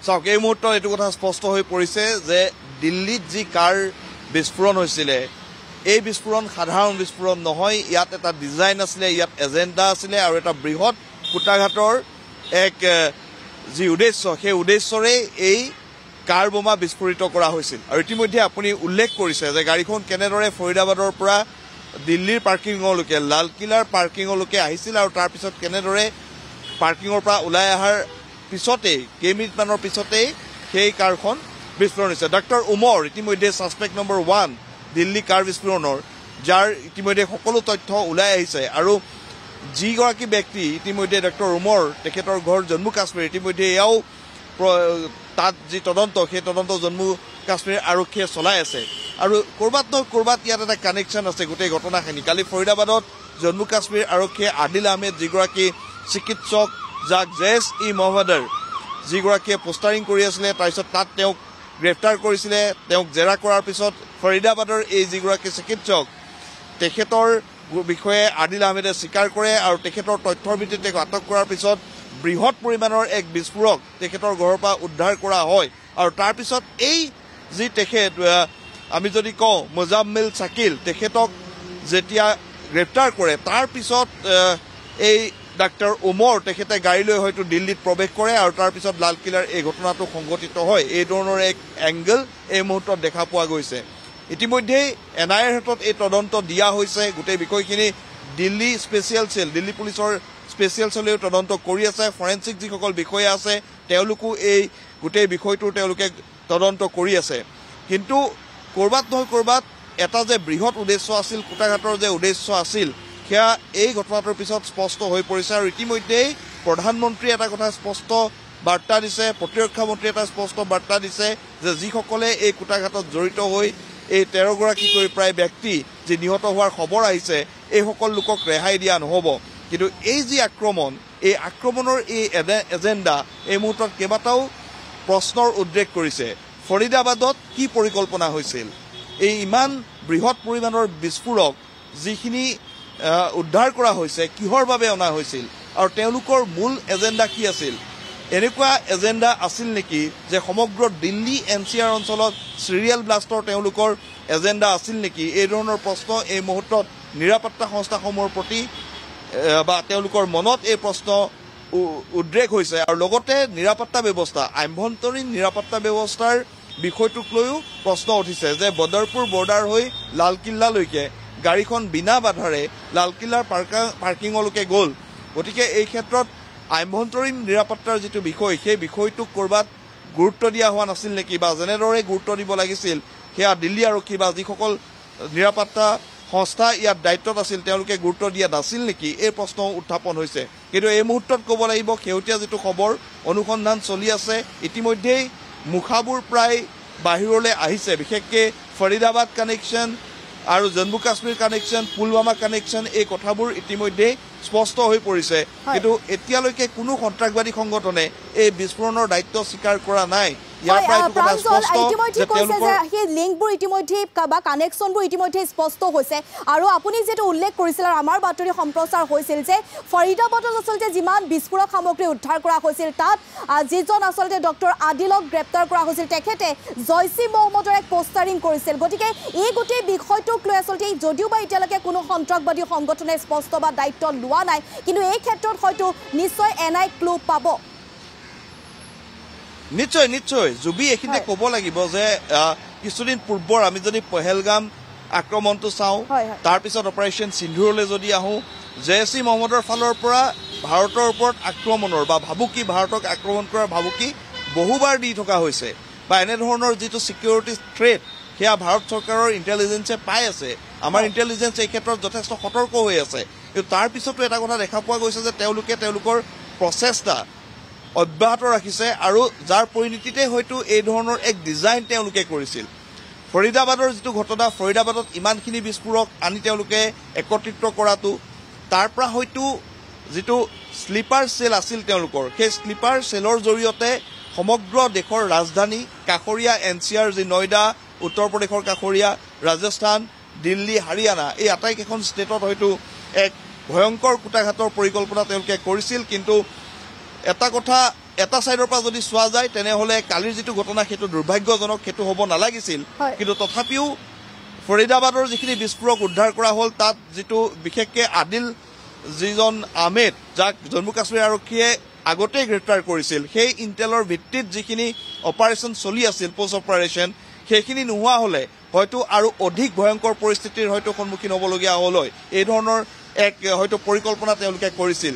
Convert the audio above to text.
চাওক এই মুহূৰ্তত এইটো কথা স্পষ্ট হৈ পৰিছে যে দিল্লীত যি কাৰ বিস্ফোৰণ হৈছিলে এই বিস্ফোৰণ সাধাৰণ বিস্ফোৰণ নহয় ইয়াত এটা ডিজাইন আছিলে ইয়াত এজেণ্ডা আছিলে আৰু এটা বৃহৎ কুটাঘাটৰ এক যি উদ্দেশ্য সেই উদ্দেশ্যৰে এই কাৰ বোমা বিস্ফোৰিত কৰা হৈছিল আৰু ইতিমধ্যে আপুনি উল্লেখ কৰিছে যে গাড়ীখন কেনেদৰে ফৰিদাবাদৰ পৰা দিল্লীৰ পাৰ্কিঙলৈকে লালকিল্লাৰ পাৰ্কিঙলৈকে আহিছিল আৰু তাৰ পিছত কেনেদৰে পাৰ্কিঙৰ পৰা ওলাই অহাৰ পিছতেই কেইমিনিটমানৰ পিছতেই সেই কাৰখন বিস্ফোৰণ হৈছে ডক্টৰ উমৰ ইতিমধ্যে ছাছপেক্ট নম্বৰ 1 দিল্লী কাৰ বিস্ফোৰণৰ যাৰ ইতিমধ্যে সকলো তথ্য ওলাই আহিছে আৰু যিগৰাকী ব্যক্তি ইতিমধ্যে ডক্টৰ উমৰ তেখেতৰ ঘৰ জম্মু কাশ্মীৰ ইতিমধ্যে এয়াও তাত যি তদন্ত সেই তদন্ত জম্মু কাশ্মীৰ আৰক্ষীয়ে চলাই আছে আৰু কৰবাত নহয় কৰবাত ইয়াত এটা কানেকশ্যন আছে গোটেই ঘটনাখিনি কালি ফৰিদাবাদত জম্মু কাশ্মীৰ আৰক্ষীয়ে আদিল আহমেদ যিগৰাকী চিকিৎসক যাক জেছ-ই মহম্মদৰ যিগৰাকীয়ে পোষ্টাৰিং কৰি আছিলে তাৰপিছত তাত তেওঁক গ্ৰেপ্তাৰ কৰিছিলে তেওঁক জেৰা কৰাৰ পিছত ফৰিদাবাদৰ এই যিগৰাকী চিকিৎসক তেখেতৰ বিষয়ে আদিল আহমেদে স্বীকাৰ কৰে আৰু তেখেতৰ তথ্যৰ ভিত্তিত তেওঁক আটক কৰাৰ পিছত বৃহৎ পৰিমাণৰ এক বিস্ফোৰক তেখেতৰ ঘৰৰ পৰা উদ্ধাৰ কৰা হয় আৰু তাৰ পিছত এই যি তেখেত আমি যদি কওঁ মুজাম্মিল শাকিল তেখেতক যেতিয়া গ্ৰেপ্তাৰ কৰে তাৰ পিছত এই ডাক্তৰ উমৰ তেখেতে গাড়ী লৈ হয়তো দিল্লীত প্ৰৱেশ কৰে আৰু তাৰ পিছত লালকিল্লাৰ এই ঘটনাটো সংঘটিত হয় এই ধৰণৰ এক এংগল এই মুহূৰ্তত দেখা পোৱা গৈছে ইতিমধ্যেই এনআইএৰ হাতত এই তদন্ত দিয়া হৈছে গোটেই বিষয়খিনি দিল্লী স্পেচিয়েল সেল দিল্লী পুলিচৰ স্পেচিয়েল সেলেও তদন্ত কৰি আছে ফৰেনচিক যিসকল বিষয়া আছে তেওঁলোকো এই গোটেই বিষয়টো তেওঁলোকে তদন্ত কৰি আছে কিন্তু কৰবাত নহয় কৰবাত এটা যে বৃহৎ উদ্দেশ্য আছিল কুটাঘাটৰ যে উদ্দেশ্য আছিল সেয়া এই ঘটনাটোৰ পিছত স্পষ্ট হৈ পৰিছে আৰু ইতিমধ্যেই প্ৰধানমন্ত্ৰী এটা কথা স্পষ্ট বাৰ্তা দিছে প্ৰতিৰক্ষা মন্ত্ৰী এটা স্পষ্ট বাৰ্তা দিছে যে যিসকলে এই কুটাঘাটত জড়িত হৈ এই 13 গৰাকীকৈ প্ৰায় ব্যক্তি যি নিহত হোৱাৰ খবৰ আহিছে এই সকল লোকক ৰেহাই দিয়া নহব কিন্তু এই যি আক্ৰমণ এই আক্ৰমণৰ এই এজেণ্ডা এই মুহূৰ্তত কেইবাটাও প্ৰশ্নৰ উদ্ৰেক কৰিছে ফৰিদাবাদত কি পৰিকল্পনা হৈছিল এই ইমান বৃহৎ পৰিমাণৰ বিস্ফোৰক যিখিনি উদ্ধাৰ কৰা হৈছে কিহৰ বাবে অনা হৈছিল আৰু তেওঁলোকৰ মূল এজেণ্ডা কি আছিল এনেকুৱা এজেণ্ডা আছিল নেকি যে সমগ্ৰ দিল্লী এনচিআৰ অঞ্চলত সিৰিয়াল ব্লাষ্টৰ তেওঁলোকৰ এজেণ্ডা আছিল নেকি এই ধৰণৰ প্ৰশ্ন এই মুহূৰ্তত নিৰাপত্তা সংস্থাসমূহৰ প্ৰতি বা তেওঁলোকৰ মনত এই প্ৰশ্ন উদ্ৰেক হৈছে আৰু লগতে নিৰাপত্তা ব্যৱস্থা আভ্যন্তৰীণ নিৰাপত্তা ব্যৱস্থাৰ বিষয়টোক লৈও প্ৰশ্ন উঠিছে যে বদৰপুৰ বৰ্ডাৰ হৈ লালকিল্লালৈকে গাড়ীখন বিনা বাধাৰে লালকিল্লাৰ পাৰ্কিঙলৈকে গ'ল গতিকে এই ক্ষেত্ৰত আভ্যন্তৰীণ নিৰাপত্তাৰ যিটো বিষয় সেই বিষয়টোক কৰবাত গুৰুত্ব দিয়া হোৱা নাছিল নেকি বা যেনেদৰে গুৰুত্ব দিব লাগিছিল সেয়া দিল্লী আৰক্ষী বা যিসকল নিৰাপত্তা সংস্থা ইয়াত দায়িত্বত আছিল তেওঁলোকে গুৰুত্ব দিয়া নাছিল নেকি এই প্ৰশ্ন উত্থাপন হৈছে কিন্তু এই মুহূৰ্তত ক'ব লাগিব শেহতীয়া যিটো খবৰ অনুসন্ধান চলি আছে ইতিমধ্যেই মুখাবোৰ প্ৰায় বাহিৰলৈ আহিছে বিশেষকৈ ফৰিদাবাদ কানেকশ্যন আৰু জম্মু কাশ্মীৰ কানেকশ্যন পুলৱামা কানেকশ্যন এই কথাবোৰ ইতিমধ্যে স্পষ্ট হৈ পৰিছে কিন্তু এতিয়ালৈকে কোনো সন্ত্ৰাসবাদী সংগঠনে এই বিস্ফোৰণৰ দায়িত্ব স্বীকাৰ কৰা নাই ইয়াৰ পৰা এইটো কথা স্পষ্ট যে তেওঁলোকৰ সেই লিংকবোৰ ইতিমধ্যে বা কানেকশ্যনবোৰ ইতিমধ্যে স্পষ্ট হৈছে আৰু আপুনি যেটো উল্লেখ কৰিছিল আৰু আমাৰ বাতৰি সম্প্ৰচাৰ হৈছিল যে ফৰিদাবাদত আচলতে যিমান বিস্ফোৰক সামগ্ৰী উদ্ধাৰ কৰা হৈছিল তাত যিজন আচলতে ডক্টৰ আদিলক গ্ৰেপ্তাৰ কৰা হৈছিল তেখেতে জয়ছি মহম্মদৰ এক পোষ্টাৰিং কৰিছিল গতিকে এই গোটেই বিষয়টোক লৈ আচলতে যদিও বা এতিয়ালৈকে কোনো সন্ত্ৰাসবাদী সংগঠনে স্পষ্ট বা দায়িত্ব লোৱা নাই কিন্তু এই ক্ষেত্ৰত হয়তো নিশ্চয় এনআই ক্লু পাব নিশ্চয় নিশ্চয় জুবি এখিনিতে ক'ব লাগিব যে কিছুদিন পূৰ্বৰ আমি যদি পহেলগাম আক্ৰমণটো চাওঁ তাৰপিছত অপাৰেশ্যন সিন্ধুৰলৈ যদি আহোঁ জেছ-ই মহম্মদৰ ফালৰ পৰা ভাৰতৰ ওপৰত আক্ৰমণৰ বা ভাবুকি ভাৰতক আক্ৰমণ কৰাৰ ভাবুকি বহুবাৰ দি থকা হৈছে বা এনেধৰণৰ যিটো ছিকিউৰিটি থ্ৰেট সেয়া ভাৰত চৰকাৰৰ ইণ্টেলিজেন্সে পাই আছে আমাৰ ইণ্টেলিজেন্স এই ক্ষেত্ৰত যথেষ্ট সতৰ্ক হৈ আছে কিন্তু তাৰ পিছতো এটা কথা দেখা পোৱা গৈছে যে তেওঁলোকে তেওঁলোকৰ প্ৰচেষ্টা অব্যাহত ৰাখিছে আৰু যাৰ পৰিণতিতে হয়তো এই ধৰণৰ এক ডিজাইন তেওঁলোকে কৰিছিল ফৰিদাবাদৰ যিটো ঘটনা ফৰিদাবাদত ইমানখিনি বিস্ফোৰক আনি তেওঁলোকে একত্ৰিত কৰাটো তাৰ পৰা হয়তো যিটো স্লিপাৰ সেল আছিল তেওঁলোকৰ সেই স্লিপাৰ সেলৰ জৰিয়তে সমগ্ৰ দেশৰ ৰাজধানী কাষৰীয়া এনচিআৰ যি নয়ডা উত্তৰ প্ৰদেশৰ কাষৰীয়া ৰাজস্থান দিল্লী হাৰিয়ানা এই আটাইকেইখন ষ্টেটত হয়তো এক ভয়ংকৰ কুটাঘাটৰ পৰিকল্পনা তেওঁলোকে কৰিছিল কিন্তু এটা কথা এটা সাইডৰ পৰা যদি চোৱা যায় তেনেহ'লে কালিৰ যিটো ঘটনা সেইটো দুৰ্ভাগ্যজনক, সেইটো হ'ব নালাগিছিল। কিন্তু তথাপিও ফৰিদাবাদৰ যিখিনি বিস্ফোৰক উদ্ধাৰ কৰা হ'ল তাত যিটো বিশেষকৈ আদিল যিজন আহমেদ, যাক জম্মু কাশ্মীৰ আৰক্ষীয়ে আগতেই গ্ৰেপ্তাৰ কৰিছিল, সেই ইণ্টেলৰ ভিত্তিত যিখিনি অপাৰেশ্যন চলি আছিল, পোষ্ট অপাৰেশ্যন, সেইখিনি নোহোৱা হ'লে হয়তো আৰু অধিক ভয়ংকৰ পৰিস্থিতিৰ হয়তো সন্মুখীন হ'বলগীয়া হ'ল হয়। এই ধৰণৰ এক হয়তো পৰিকল্পনা তেওঁলোকে কৰিছিল।